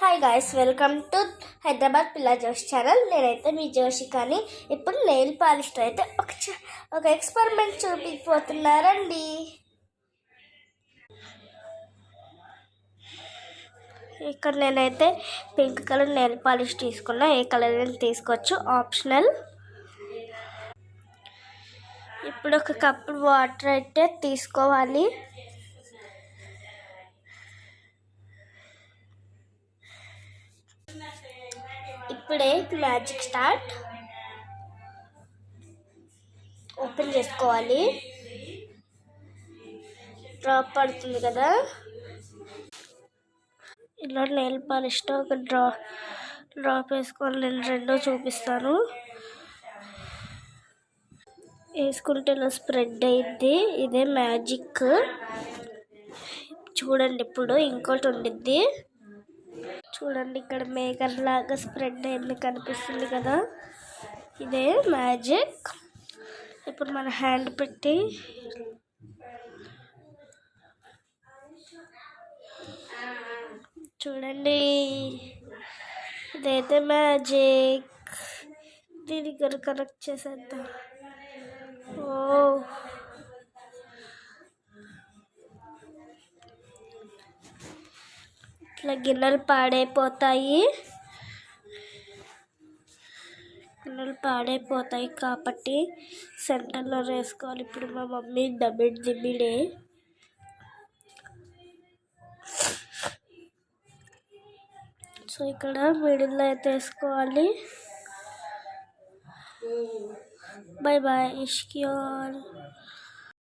Hi guys, welcome to Hyderabad పిల్ల జోష్ channel. నేనైతే మీ జోషి. కానీ ఇప్పుడు నెయిల్ పాలిష్తో అయితే ఒక ఎక్స్పెరిమెంట్ చూపించబోతున్నారండి. ఇక్కడ నేనైతే పింక్ కలర్ నెయిల్ పాలిష్ తీసుకున్నా. ఏ కలర్ అయినా తీసుకోవచ్చు, ఆప్షనల్. ఇప్పుడు ఒక కప్పు వాటర్ అయితే తీసుకోవాలి. ఇప్పుడే మ్యాజిక్ స్టార్ట్. ఓపెన్ చేసుకోవాలి. డ్రాప్ పడుతుంది కదా, ఇలా నెయిల్ పాలిష్తో ఒక డ్రాప్ వేసుకోవాలి. నేను రెండో చూపిస్తాను. వేసుకుంటే ఇలా స్ప్రెడ్ అయింది. ఇదే మ్యాజిక్. చూడండి, ఇప్పుడు ఇంకోటి ఉండిద్ది. చూడండి, ఇక్కడ మేకర్ లాగా స్ప్రెడ్ అయింది, కనిపిస్తుంది కదా. ఇదే మ్యాజిక్. ఇప్పుడు మన హ్యాండ్ పెట్టి చూడండి, ఇదైతే మ్యాజిక్. దీనికి కనెక్ట్ చేసేద్దాం. ఓ, ఇట్లా గిన్నెలు పాడైపోతాయి కాబట్టి సెంటర్లో వేసుకోవాలి. ఇప్పుడు మా మమ్మీ దిమ్మిడే. సో ఇక్కడ మిడిల్లో అయితే వేసుకోవాలి. Bye bye ఇష్కియాల్.